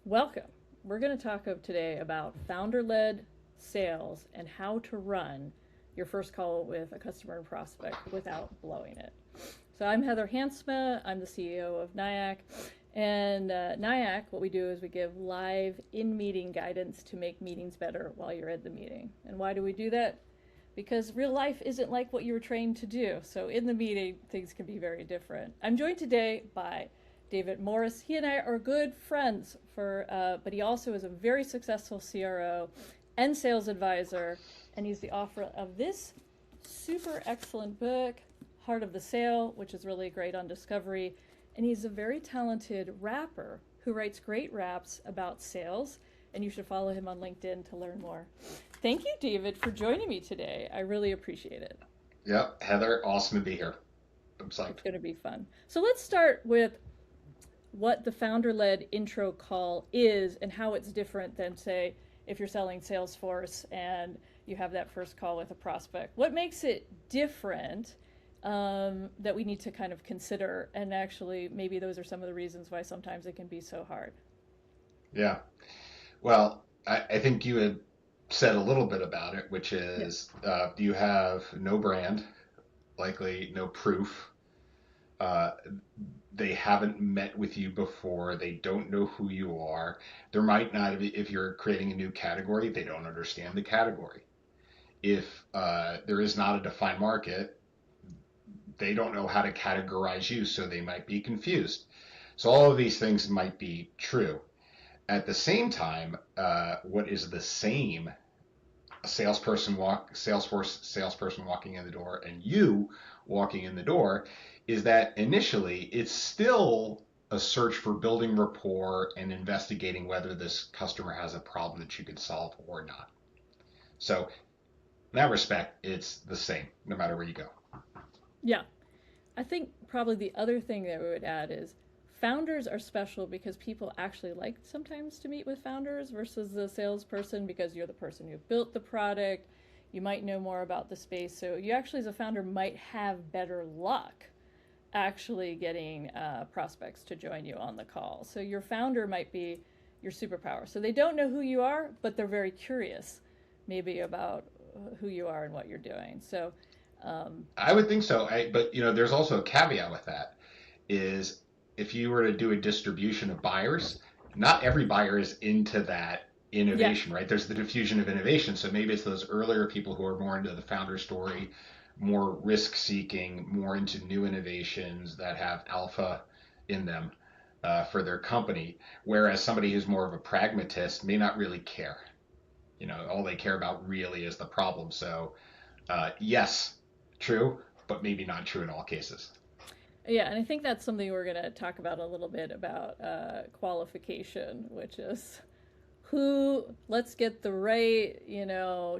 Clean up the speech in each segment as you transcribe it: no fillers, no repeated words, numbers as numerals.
Welcome. We're going to talk today about founder-led sales and how to run your first call with a customer and prospect without blowing it. So I'm Heather Hansma. I'm the CEO of Nayak. And Nayak, what we do is we give live in-meeting guidance to make meetings better while you're at the meeting. And why do we do that? Because real life isn't like what you were trained to do. So in the meeting, things can be very different. I'm joined today by David Morse. He and I are good friends, but he also is a very successful CRO and sales advisor, and he's the author of this super excellent book, Heart of the Sale, which is really great on discovery. And he's a very talented rapper who writes great raps about sales, and you should follow him on LinkedIn to learn more. Thank you, David, for joining me today. I really appreciate it. Yep, Heather, awesome to be here. I'm It's psyched. going to be fun. So let's start with what the founder-led intro call is and how it's different than, say, if you're selling Salesforce and you have that first call with a prospect. What makes it different that we need to kind of consider? And actually, maybe those are some of the reasons why sometimes it can be so hard. Yeah. Well, I think you had said a little bit about it, which Yeah. is you have no brand, likely no proof. Uh, they haven't met with you before. They don't know who you are. There might not be, if you're creating a new category, they don't understand the category. If there is not a defined market, they don't know how to categorize you, so they might be confused. So all of these things might be true. At the same time, what is the same a Salesforce salesperson walking in the door and you walking in the door is that initially it's still a search for building rapport and investigating whether this customer has a problem that you could solve or not. So in that respect, it's the same no matter where you go. Yeah. I think probably the other thing that we would add is founders are special because people actually like sometimes to meet with founders versus the salesperson because you're the person who built the product. You might know more about the space. So you actually, as a founder, might have better luck actually getting prospects to join you on the call. So your founder might be your superpower. So they don't know who you are, but they're very curious maybe about who you are and what you're doing. So, um, I would think so. But there's also a caveat with that is if you were to do a distribution of buyers, not every buyer is into that yeah, innovation, right? There's the diffusion of innovation. So maybe it's those earlier people who are more into the founder story, more risk seeking, more into new innovations that have alpha in them for their company. Whereas somebody who's more of a pragmatist may not really care. All they care about really is the problem. So, yes, true, but maybe not true in all cases. yeah, and I think that's something we're going to talk about a little bit about qualification, which is let's get the right,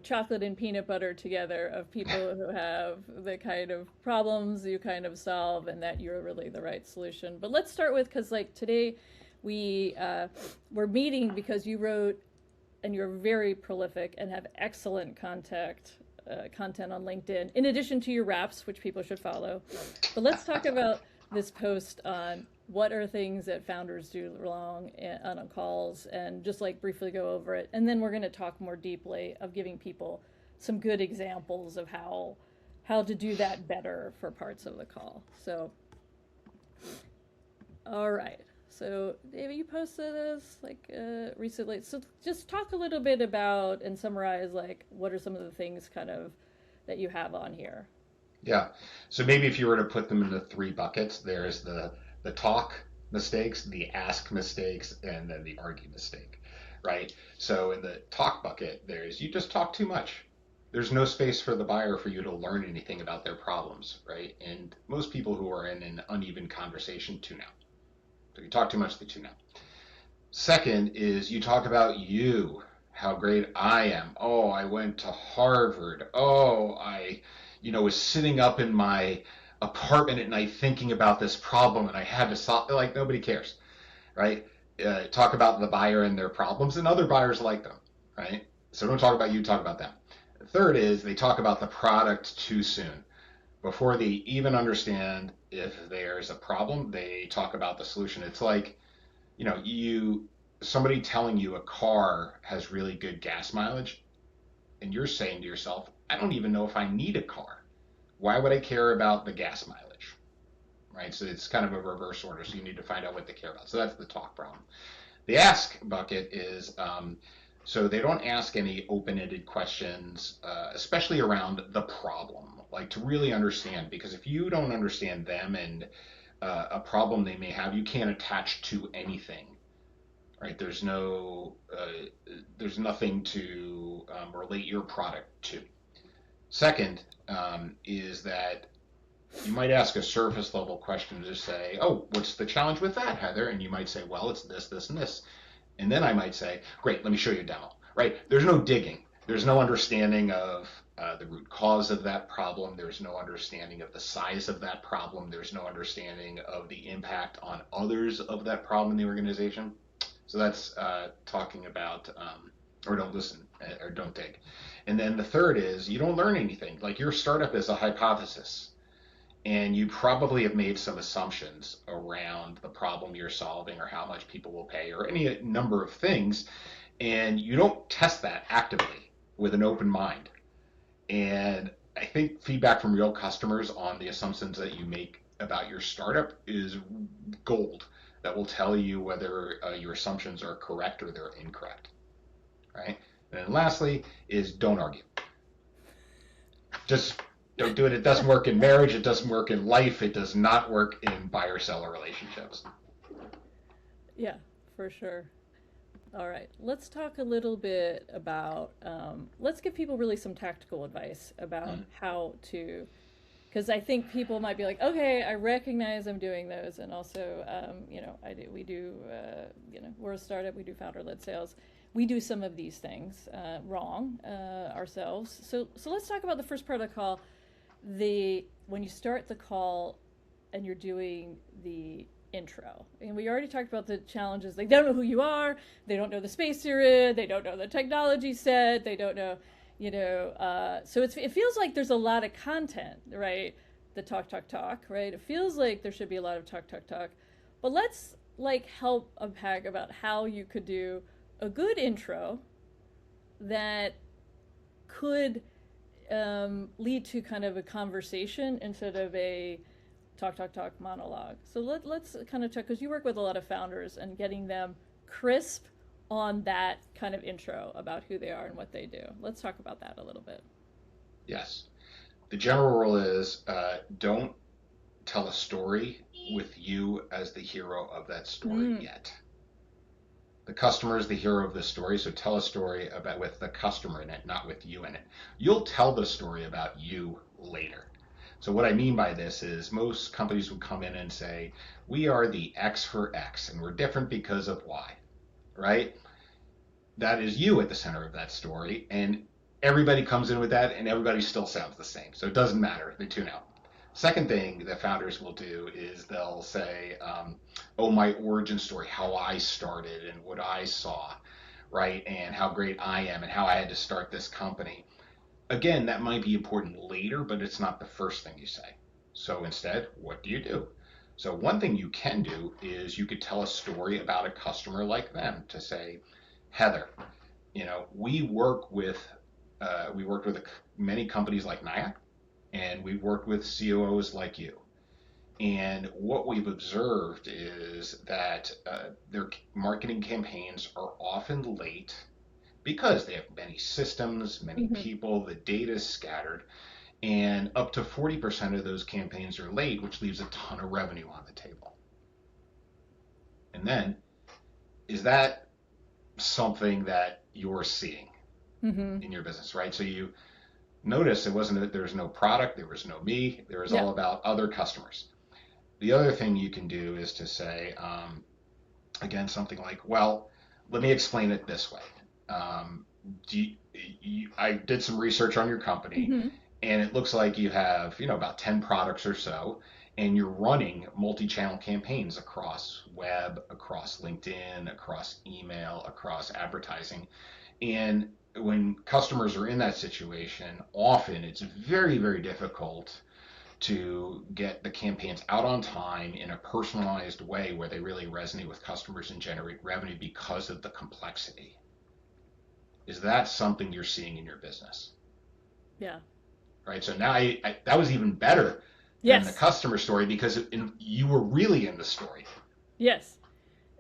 chocolate and peanut butter together of people who have the kind of problems you kind of solve and that you're really the right solution. But let's start with, because like today we're meeting because you wrote and you're very prolific and have excellent content on LinkedIn, in addition to your raps, which people should follow. But let's talk about this post on what are things that founders do wrong on calls and just like briefly go over it. And then we're going to talk more deeply of giving people some good examples of how to do that better for parts of the call. So, all right. So, David, you posted this like recently. So, just talk a little bit about and summarize like what are some of the things kind of that you have on here. Yeah. So maybe if you were to put them into three buckets, there's the talk mistakes, the ask mistakes, and then the argue mistake, right? So in the talk bucket, there's you just talk too much. There's no space for the buyer for you to learn anything about their problems, right? And most people who are in an uneven conversation tune out. So you talk too much, they tune out. Second is you talk about you, how great I am. Oh, I went to Harvard. Oh, I was sitting up in my apartment at night thinking about this problem and I had to solve. Like nobody cares, right? Talk about the buyer and their problems, and other buyers like them, right? So don't talk about you, talk about them. Third is they talk about the product too soon. Before they even understand if there's a problem, they talk about the solution. It's like, you somebody telling you a car has really good gas mileage, and you're saying to yourself, I don't even know if I need a car. Why would I care about the gas mileage? Right? So it's kind of a reverse order. So you need to find out what they care about. So that's the talk problem. The ask bucket is so they don't ask any open-ended questions, especially around the problem, like to really understand. Because if you don't understand them and a problem they may have, you can't attach to anything, right? There's nothing to relate your product to. Second is that you might ask a surface level question to say, oh, what's the challenge with that, Heather? And you might say, well, it's this, this, and this. And then I might say, great, let me show you a demo, right? There's no digging. There's no understanding of the root cause of that problem. There's no understanding of the size of that problem. There's no understanding of the impact on others of that problem in the organization. So that's talking about, or don't listen, or don't dig. And then the third is you don't learn anything. Like your startup is a hypothesis, and you probably have made some assumptions around the problem you're solving or how much people will pay or any number of things, and you don't test that actively with an open mind. And I think feedback from real customers on the assumptions that you make about your startup is gold that will tell you whether your assumptions are correct or they're incorrect, right? And then lastly is don't argue. Just don't do it. It doesn't work in marriage. It doesn't work in life. It does not work in buyer-seller relationships. Yeah, for sure. All right, let's talk a little bit about, let's give people really some tactical advice about Mm. how to, because I think people might be like, okay, I recognize I'm doing those. And also, we do, we're a startup, we do founder-led sales. We do some of these things wrong ourselves. So let's talk about the first part of the call. When you start the call and you're doing the intro. And we already talked about the challenges. They don't know who you are. They don't know the space you're in. They don't know the technology set. They don't know, so it feels like there's a lot of content, right? The talk, right? It feels like there should be a lot of talk. But let's like help unpack about how you could do a good intro that could lead to kind of a conversation instead of a talk monologue. So let's kind of check, because you work with a lot of founders and getting them crisp on that kind of intro about who they are and what they do. Let's talk about that a little bit. Yes. The general rule is don't tell a story with you as the hero of that story yet. The customer is the hero of the story, so tell a story about with the customer in it, not with you in it. You'll tell the story about you later. So what I mean by this is most companies would come in and say, we are the X for X, and we're different because of Y, right? That is you at the center of that story, and everybody comes in with that, and everybody still sounds the same. So it doesn't matter. They tune out. Second thing that founders will do is they'll say, oh, my origin story, how I started and what I saw, right? And how great I am and how I had to start this company. Again, that might be important later, but it's not the first thing you say. So instead, what do you do? So one thing you can do is you could tell a story about a customer like them to say, Heather, we worked with many companies like Nayak, and we've worked with COOs like you. And what we've observed is that their marketing campaigns are often late because they have many systems, many people, the data is scattered, and up to 40% of those campaigns are late, which leaves a ton of revenue on the table. And then, is that something that you're seeing in your business, right? So you notice there was no product, there was no me, there was all about other customers. The other thing you can do is to say, again, something like, well, let me explain it this way. I did some research on your company, and it looks like you have, about 10 products or so, and you're running multi-channel campaigns across web, across LinkedIn, across email, across advertising. And when customers are in that situation, often it's very, very difficult to get the campaigns out on time in a personalized way where they really resonate with customers and generate revenue because of the complexity. Is that something you're seeing in your business? Yeah. Right. So now that was even better than the Yes. customer story because you were really in the story. Yes.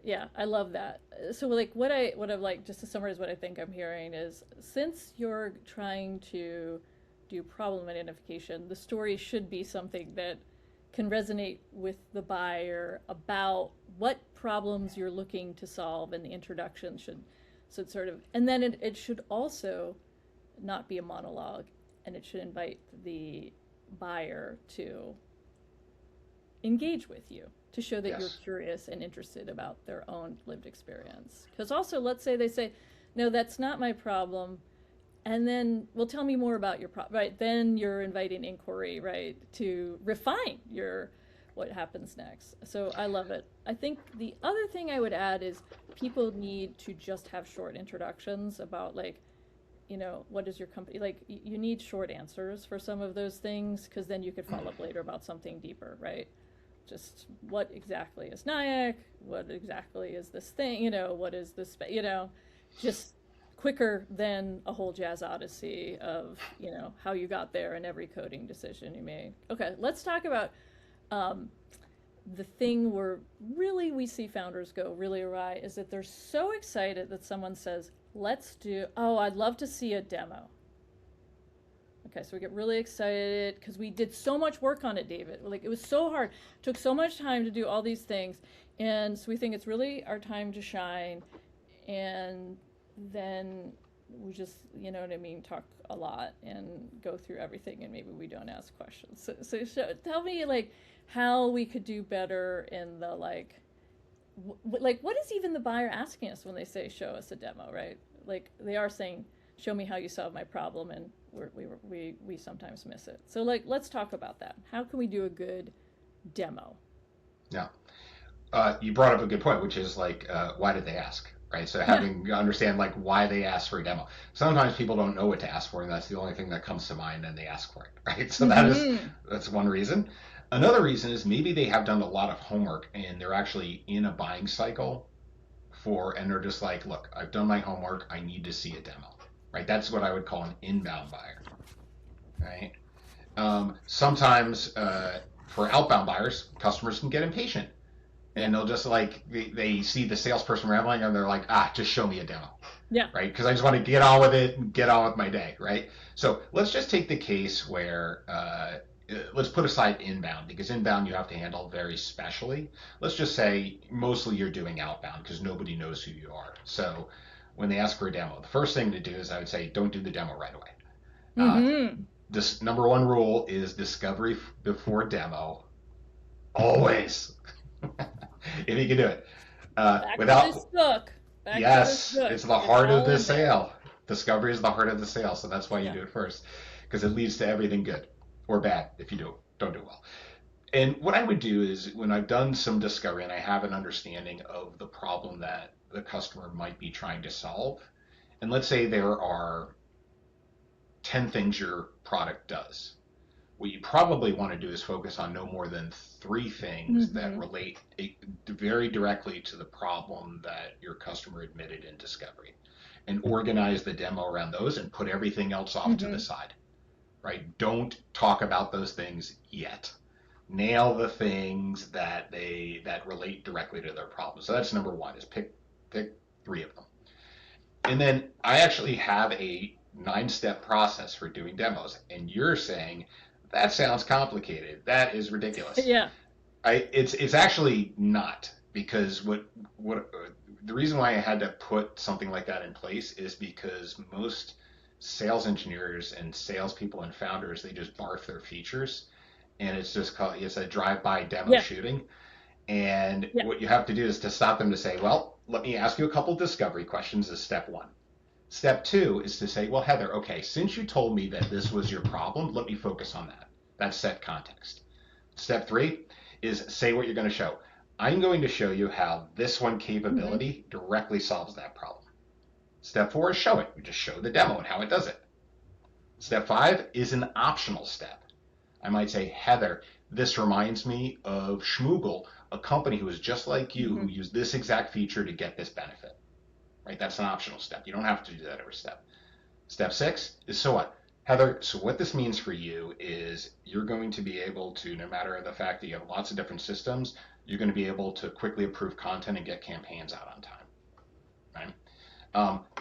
Yeah, I love that. So like what I've like just to summarize what I think I'm hearing is since you're trying to do problem identification, the story should be something that can resonate with the buyer about what problems you're looking to solve, and the introduction should sort of, and then it should also not be a monologue, and it should invite the buyer to engage with you, to show that you're Yes. curious and interested about their own lived experience. Because also, let's say they say, no, that's not my problem. And then, well, tell me more about your problem, right? Then you're inviting inquiry, right, to refine your what happens next. So I love it. I think the other thing I would add is people need to just have short introductions about like, what is your company like? You need short answers for some of those things because then you could follow up later about something deeper, right? Just what exactly is Nayak? What exactly is this thing? What is this? Just quicker than a whole jazz odyssey of, how you got there and every coding decision you made. Okay, let's talk about um, the thing where really we see founders go really awry is that they're so excited that someone says, I'd love to see a demo. Okay, so we get really excited because we did so much work on it, David. Like it was so hard, took so much time to do all these things, and so we think it's really our time to shine, and then we just, what I mean, talk a lot and go through everything, and maybe we don't ask questions. So tell me like how we could do better in the like what is even the buyer asking us when they say show us a demo, right? Like they are saying show me how you solve my problem, and we sometimes miss it. So like let's talk about that. How can we do a good demo? Yeah. You brought up a good point, which is like, why did they ask? Right. So Yeah. having understand like why they ask for a demo. Sometimes people don't know what to ask for, and that's the only thing that comes to mind, and they ask for it. Right. So Mm-hmm. that's one reason. Another reason is maybe they have done a lot of homework and they're actually in a buying cycle and they're just like, look, I've done my homework. I need to see a demo. Right. That's what I would call an inbound buyer. Right. Sometimes for outbound buyers, customers can get impatient Yeah. and they'll just like they see the salesperson rambling and they're like, just show me a demo, Yeah. right? Because I just want to get on with it and get on with my day, right? So let's just take the case where let's put aside inbound because inbound you have to handle very specially. Let's just say mostly you're doing outbound because nobody knows who you are. So when they ask for a demo, the first thing to do is I would say don't do the demo right away. Uh, Mm-hmm. this number one rule is discovery before demo, always. If you can do it. Back to this Without, book. Back to this yes, book. it's the It's heart of all the in there. sale. Discovery is the heart of the sale, so that's why you Yeah. do it first, because it leads to everything good or bad if you don't do it well. And what I would do is when I've done some discovery and I have an understanding of the problem that the customer might be trying to solve, and let's say there are 10 things your product does, what you probably want to do is focus on no more than three things that Mm-hmm. relate very directly to the problem that your customer admitted in discovery and organize the demo around those and put everything else off to the Mm-hmm. side, right? Don't talk about those things yet. Nail the things that relate directly to their problem. So that's number one is pick three of them. And then I actually have a 9-step process for doing demos. And you're saying that sounds complicated. That is ridiculous. Yeah. It's actually not because what the reason why I had to put something like that in place is because most sales engineers and salespeople and founders they just barf their features, and it's a drive-by demo Yeah. shooting. And Yeah. what you have to do is to stop them to say, well, let me ask you a couple discovery questions as step one. Step two is to say, well, Heather, okay, since you told me that this was your problem, let me focus on that. That's set context. Step three is say what you're going to show. I'm going to show you how this one Mm-hmm. capability directly solves that problem. Step four is show it. You just show the demo and how it does it. Step five is an optional step. I might say, Heather, this reminds me of Schmoogle, a company who is just like you, who used this exact feature to get this benefit, right? That's an optional step. You don't have to do that every step. Step 6 is, so what? Heather, so what this means for you is you're going to be able to, no matter the fact that you have lots of different systems, you're going to be able to quickly approve content and get campaigns out on time, right?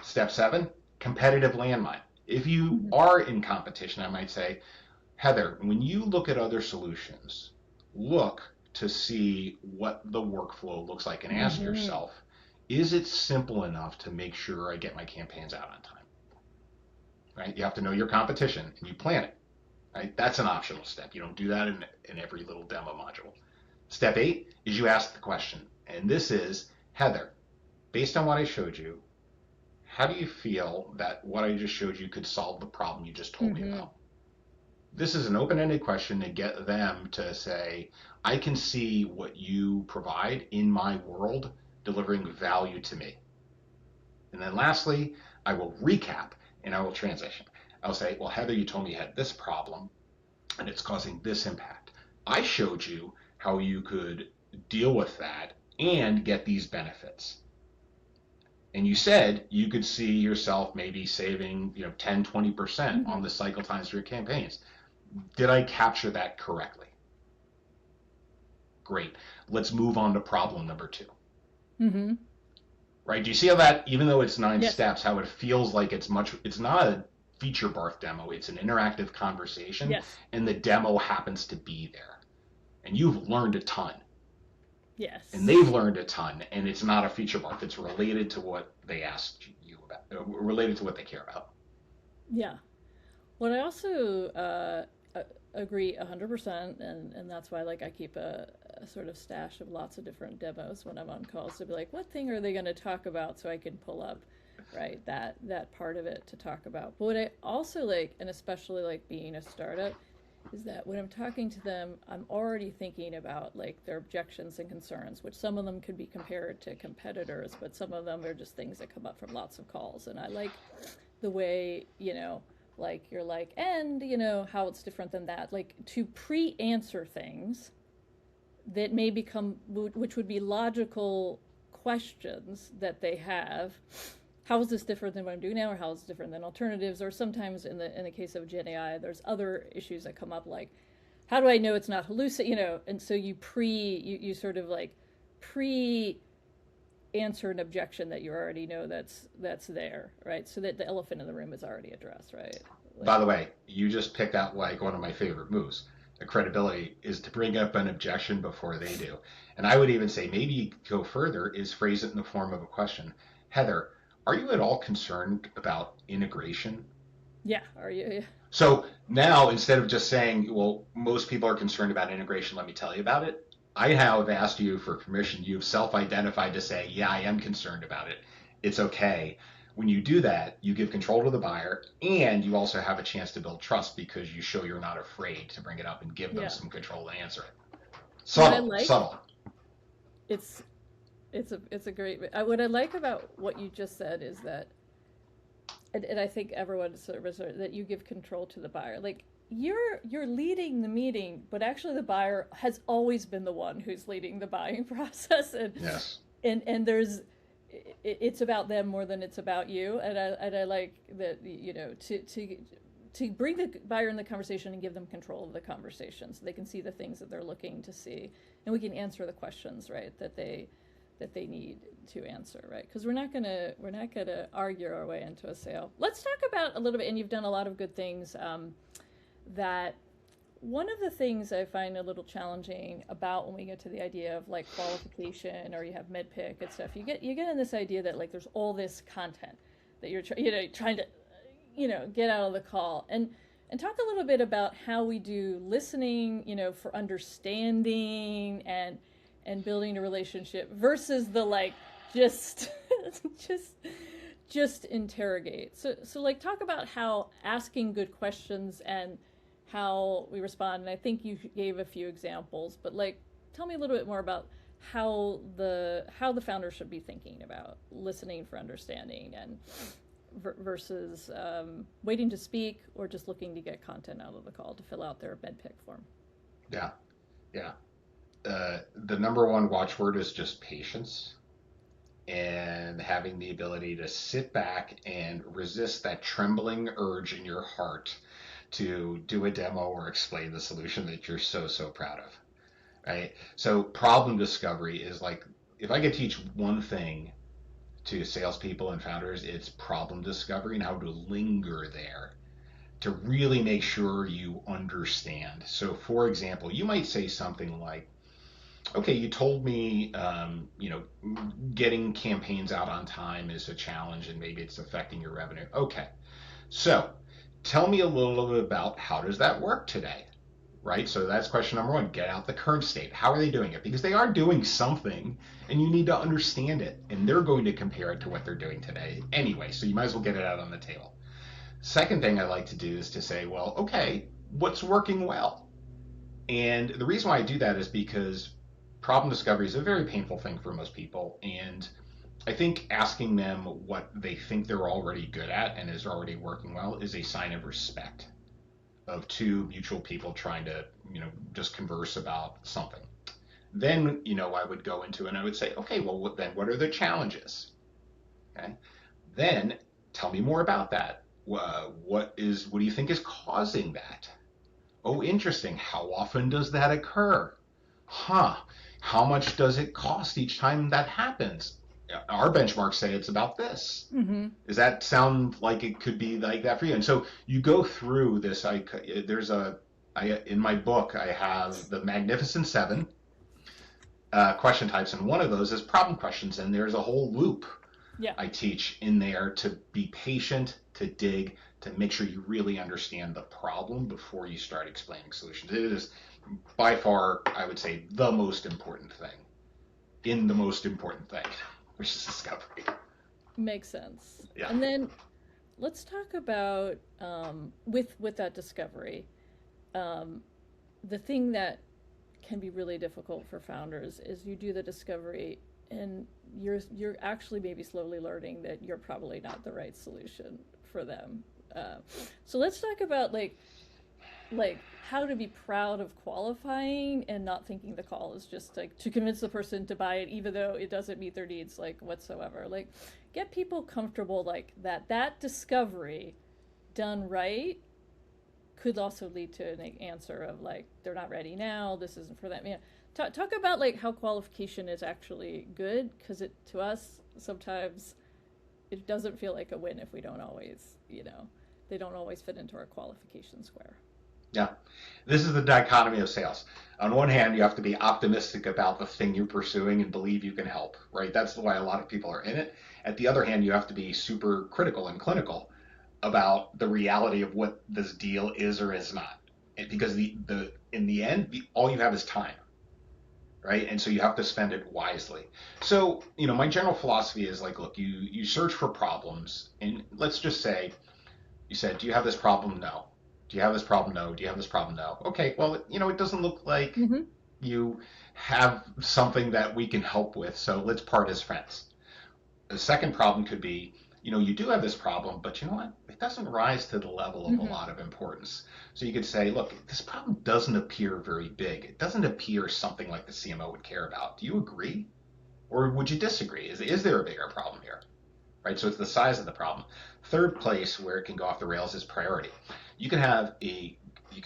Step 7, competitive landmine. If you are in competition, I might say, Heather, when you look at other solutions, look to see what the workflow looks like and ask yourself, is it simple enough to make sure I get my campaigns out on time? Right? You have to know your competition and you plan it. Right? That's an optional step. You don't do that in every little demo module. Step 8 is you ask the question. And this is, Heather, based on what I showed you, how do you feel that what I just showed you could solve the problem you just told me about? This is an open-ended question to get them to say, I can see what you provide in my world delivering value to me. And then lastly, I will recap and I will transition. I'll say, well, Heather, you told me you had this problem and it's causing this impact. I showed you how you could deal with that and get these benefits. And you said you could see yourself maybe saving 10, 20% on the cycle times for your campaigns. Did I capture that correctly? Great. Let's move on to problem number 2. Right? Do you see how that, even though it's 9 steps, how it feels like it's not a feature birth demo, it's an interactive conversation, and the demo happens to be there. And you've learned a ton. Yes. And they've learned a ton, and it's not a feature birth. It's related to what they asked you about, related to what they care about. Yeah. Well, I also agree 100%, and that's why I keep a sort of stash of lots of different demos when I'm on calls to be like, what thing are they going to talk about, so I can pull up that part of it to talk about. But what I also like, and especially being a startup, is that when I'm talking to them, I'm already thinking about their objections and concerns, which some of them could be compared to competitors, but some of them are just things that come up from lots of calls. And I like the way, you're and how it's different than that, to pre-answer things that may become, which would be logical questions that they have. How is this different than what I'm doing now, or how is it different than alternatives? Or sometimes in the case of Gen AI, there's other issues that come up, like, how do I know it's not hallucinating? And so you sort of pre-answer an objection that you already know that's there, right? So that the elephant in the room is already addressed, right? By the way, you just picked out one of my favorite moves. The credibility is to bring up an objection before they do. And I would even say maybe go further is phrase it in the form of a question. Heather, are you at all concerned about integration? Yeah, are you? Yeah. So now, instead of just saying, well, most people are concerned about integration, let me tell you about it, I have asked you for permission. You've self-identified to say, yeah, I am concerned about it. It's okay. When you do that, you give control to the buyer, and you also have a chance to build trust because you show you're not afraid to bring it up and give them some control to answer it. Subtle. It's a great. What I like about what you just said is that, and I think everyone sort of that you give control to the buyer. You're leading the meeting, but actually the buyer has always been the one who's leading the buying process, and yes, and there's. It's about them more than it's about you, and I like that to bring the buyer in the conversation and give them control of the conversation, so they can see the things that they're looking to see, and we can answer the questions that they need to answer, right? Because we're not gonna argue our way into a sale. Let's talk about a little bit, and you've done a lot of good things. That one of the things I find a little challenging about when we get to the idea of qualification, or you have MedPick and stuff, you get in this idea that there's all this content that you're trying to get out of the call, and talk a little bit about how we do listening, for understanding and building a relationship versus the just just interrogate. So talk about how asking good questions and how we respond. And I think you gave a few examples, but tell me a little bit more about how the founder should be thinking about listening for understanding and versus waiting to speak or just looking to get content out of the call to fill out their MedPick form. Yeah, yeah. The number one watchword is just patience and having the ability to sit back and resist that trembling urge in your heart to do a demo or explain the solution that you're so proud of, right? So problem discovery is like, if I could teach one thing to salespeople and founders, it's problem discovery and how to linger there to really make sure you understand. So, for example, you might say something like, okay, you told me, getting campaigns out on time is a challenge and maybe it's affecting your revenue. Okay, so tell me a little bit about how does that work today, right? So that's question number one. Get out the current state. How are they doing it? Because they are doing something and you need to understand it. And they're going to compare it to what they're doing today anyway. So you might as well get it out on the table. Second thing I like to do is to say, well, okay, what's working well? And the reason why I do that is because problem discovery is a very painful thing for most people. And I think asking them what they think they're already good at and is already working well is a sign of respect of two mutual people trying to, just converse about something. Then, I would go into and I would say, okay, well, what are the challenges? Okay. Then tell me more about that. What do you think is causing that? Oh, interesting. How often does that occur? Huh. How much does it cost each time that happens? Our benchmarks say it's about this. Mm-hmm. Does that sound like it could be like that for you? And so you go through this. In my book, I have the Magnificent Seven question types, and one of those is problem questions. And there's a whole loop Yeah. I teach in there to be patient, to dig, to make sure you really understand the problem before you start explaining solutions. It is by far, I would say, the most important thing in the most important thing, which is discovery. Makes sense. Yeah. And then let's talk about with that discovery. The thing that can be really difficult for founders is you do the discovery and you're actually maybe slowly learning that you're probably not the right solution for them. So let's talk about like how to be proud of qualifying and not thinking the call is just like to convince the person to buy it even though it doesn't meet their needs like whatsoever. Like get people comfortable like that discovery done right could also lead to an answer of like they're not ready now, this isn't for them. Talk about like how qualification is actually good, because it to us sometimes it doesn't feel like a win if we don't always, they don't always fit into our qualification square. Yeah. This is the dichotomy of sales. On one hand, you have to be optimistic about the thing you're pursuing and believe you can help, right? That's why a lot of people are in it. At the other hand, you have to be super critical and clinical about the reality of what this deal is or is not. Because in the end, all you have is time, right? And so you have to spend it wisely. So, my general philosophy is like, look, you search for problems, and let's just say you said, do you have this problem? No. Do you have this problem? No. Do you have this problem? No. Okay, well, it doesn't look like Mm-hmm. you have something that we can help with, so let's part as friends. The second problem could be, you do have this problem, but you know what? It doesn't rise to the level of a Mm-hmm. lot of importance. So you could say, look, this problem doesn't appear very big. It doesn't appear something like the CMO would care about. Do you agree? Or would you disagree? Is there a bigger problem here? Right? So it's the size of the problem. Third place where it can go off the rails is priority. You can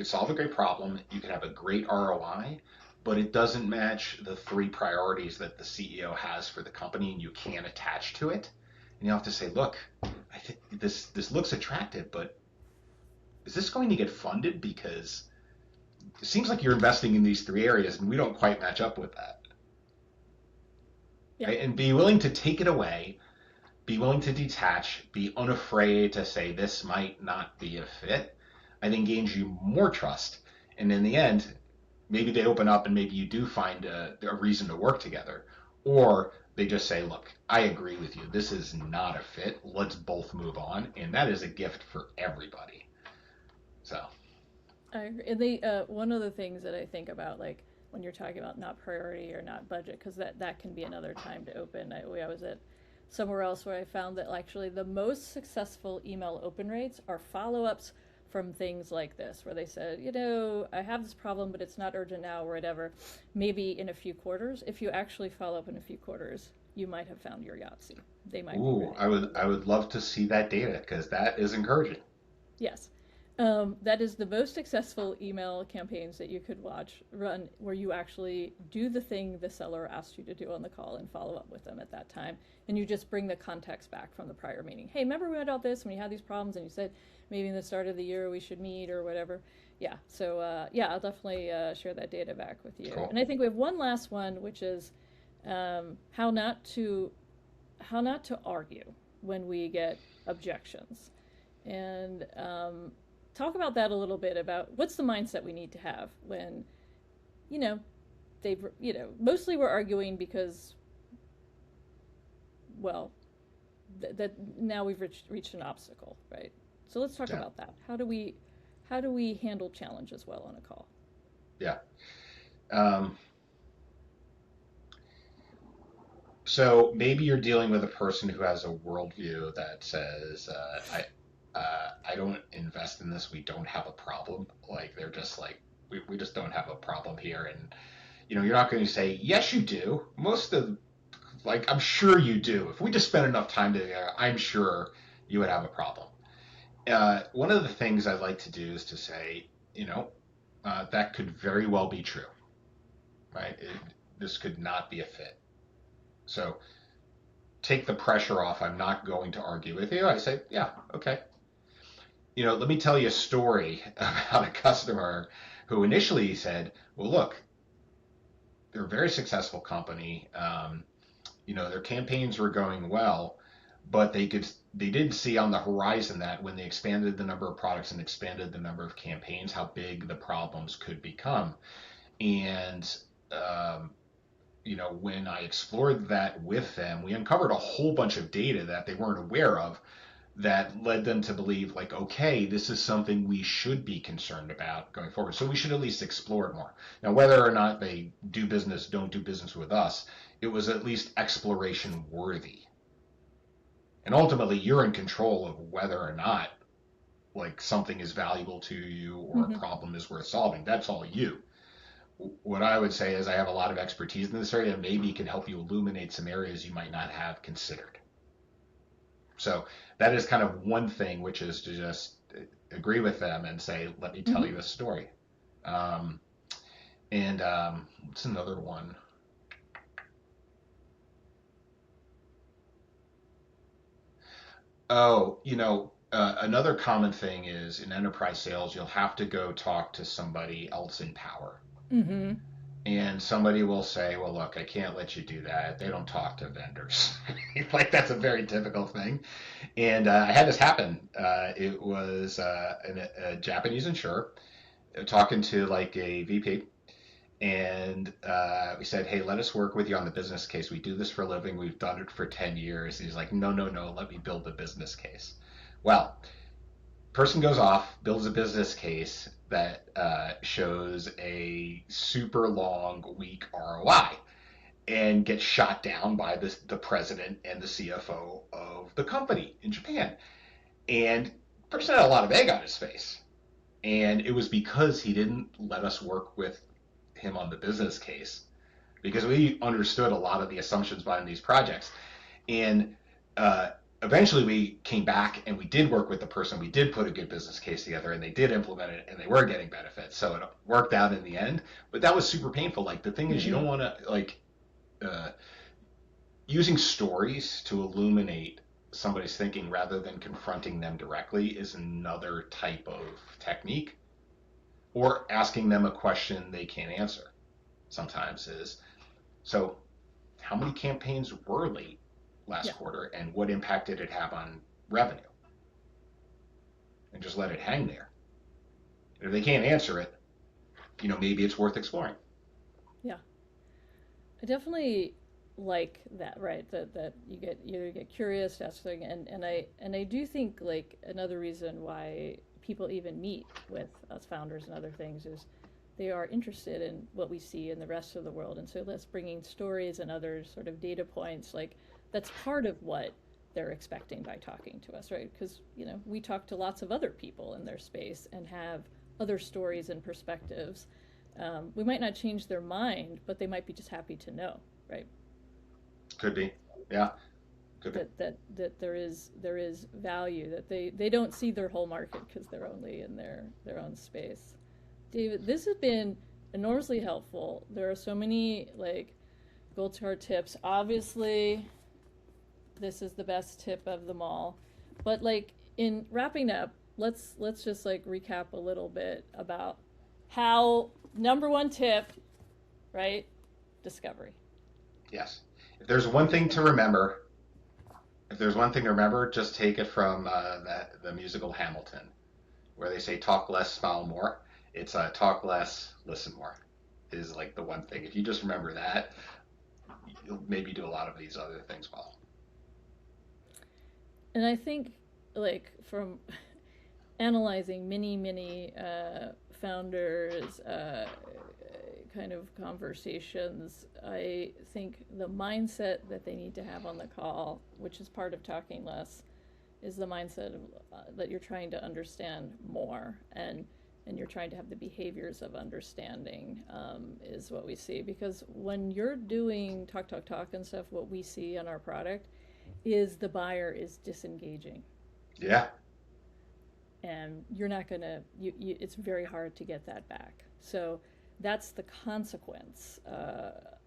solve a great problem, you can have a great ROI, but it doesn't match the three priorities that the CEO has for the company, and you can't attach to it. And you have to say, look, I think this looks attractive, but is this going to get funded? Because it seems like you're investing in these three areas, and we don't quite match up with that. Yeah. Right? And be willing to take it away, be willing to detach, be unafraid to say this might not be a fit, I think gains you more trust. And in the end, maybe they open up and maybe you do find a reason to work together. Or they just say, look, I agree with you. This is not a fit. Let's both move on. And that is a gift for everybody. So, I agree. And one of the things that I think about, like when you're talking about not priority or not budget, because that can be another time to open. I was at somewhere else where I found that actually the most successful email open rates are follow-ups from things like this, where they said, I have this problem, but it's not urgent now or whatever. Maybe in a few quarters. If you actually follow up in a few quarters, you might have found your Yahtzee. They might be Ooh, ready. I would love to see that data because that is encouraging. Yes. That is the most successful email campaigns that you could run, where you actually do the thing the seller asked you to do on the call and follow up with them at that time. And you just bring the context back from the prior meeting. Hey, remember we went about this when you had these problems and you said maybe in the start of the year we should meet or whatever. Yeah. So, yeah, I'll definitely share that data back with you. Cool. And I think we have one last one, which is how not to argue when we get objections. And talk about that a little bit, about what's the mindset we need to have when, you know, they've, mostly we're arguing because, well, that now we've reached an obstacle, right? So let's talk Yeah. about that. How do we handle challenges well on a call? Yeah. Um, so maybe you're dealing with a person who has a worldview that says, I don't invest in this. We don't have a problem. Like they're just like, we just don't have a problem here. And, you're not going to say, yes, you do. Most of, like, I'm sure you do. If we just spent enough time together, I'm sure you would have a problem. One of the things I like to do is to say, that could very well be true, right? This could not be a fit. So take the pressure off. I'm not going to argue with you. I say, yeah, okay. Let me tell you a story about a customer who initially said, well, look, they're a very successful company. Their campaigns were going well, but they did see on the horizon that when they expanded the number of products and expanded the number of campaigns, how big the problems could become. And um, when I explored that with them, we uncovered a whole bunch of data that they weren't aware of that led them to believe, like, okay, this is something we should be concerned about going forward. So we should at least explore it more. Now, whether or not they don't do business with us, it was at least exploration worthy. And ultimately, you're in control of whether or not, like, something is valuable to you or a Mm-hmm. problem is worth solving. That's all you. What I would say is I have a lot of expertise in this area and maybe can help you illuminate some areas you might not have considered. So that is kind of one thing, which is to just agree with them and say, let me tell Mm-hmm. you a story. Um, and what's another one? Oh, another common thing is in enterprise sales, you'll have to go talk to somebody else in power. Mm-hmm. And somebody will say, well, look, I can't let you do that. They don't talk to vendors. Like, that's a very difficult thing. And I had this happen. It was a Japanese insurer talking to like a VP. And we said, hey, let us work with you on the business case. We do this for a living. We've done it for 10 years. And he's like, no, no, no, let me build the business case. Well, person goes off, builds a business case that shows a super long, weak ROI and gets shot down by the president and the CFO of the company in Japan. And the person had a lot of egg on his face. And it was because he didn't let us work with him on the business case because we understood a lot of the assumptions behind these projects. And uh, eventually we came back and we did work with the person. We did put a good business case together and they did implement it and they were getting benefits. So it worked out in the end. But that was super painful. Like the thing is, you Mm-hmm. don't want to uh, using stories to illuminate somebody's thinking rather than confronting them directly is another type of technique, or asking them a question they can't answer sometimes is, so how many campaigns were late last Yeah. quarter and what impact did it have on revenue, and just let it hang there. And if they can't answer it, maybe it's worth exploring. Yeah. I definitely like that, right? That you get curious, ask something, and I do think like another reason why people even meet with us founders and other things is they are interested in what we see in the rest of the world, and so that's bringing stories and other sort of data points like that's part of what they're expecting by talking to us, right? Because, we talk to lots of other people in their space and have other stories and perspectives. We might not change their mind, but they might be just happy to know, right? Could be. Yeah. Could be. That there is value, that they don't see their whole market because they're only in their own space. David, this has been enormously helpful. There are so many like gold star tips. Obviously, this is the best tip of them all. But like in wrapping up, let's just like recap a little bit about how number one tip, right? Discovery. Yes. If there's one thing to remember, just take it from the musical Hamilton, where they say talk less, smile more. It's talk less, listen more is like the one thing. If you just remember that, you'll maybe do a lot of these other things well. And I think like from analyzing many founders kind of conversations, I think the mindset that they need to have on the call, which is part of talking less, is the mindset of, that you're trying to understand more, and you're trying to have the behaviors of understanding, is what we see. Because when you're doing talk and stuff, what we see on our product is the buyer is disengaging. Yeah. And you're not going to, it's very hard to get that back. So that's the consequence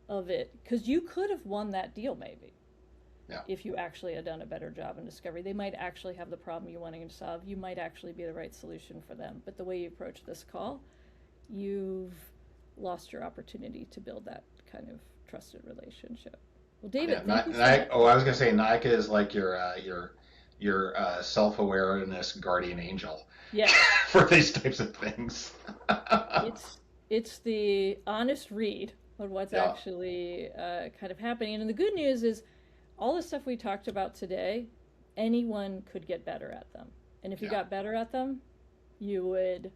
of it. Because you could have won that deal maybe. Yeah. If you actually had done a better job in discovery. They might actually have the problem you're wanting to solve. You might actually be the right solution for them. But the way you approach this call, you've lost your opportunity to build that kind of trusted relationship. Well, David, thank you so much. I was gonna say Nike is like your self-awareness guardian angel. Yeah. For these types of things. it's the honest read of what's actually kind of happening. And the good news is all the stuff we talked about today, anyone could get better at them. And if you got better at them, you would,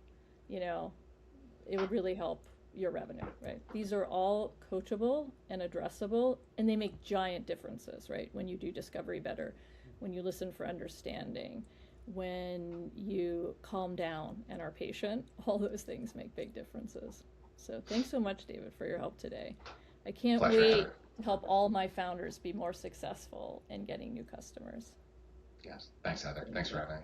it would really help your revenue, right? These are all coachable and addressable, and they make giant differences, right? When you do discovery better, when you listen for understanding, when you calm down and are patient, all those things make big differences. So thanks so much, David, for your help today. I can't wait to help all my founders be more successful in getting new customers. Yes. Thanks, Heather. Thanks for having me.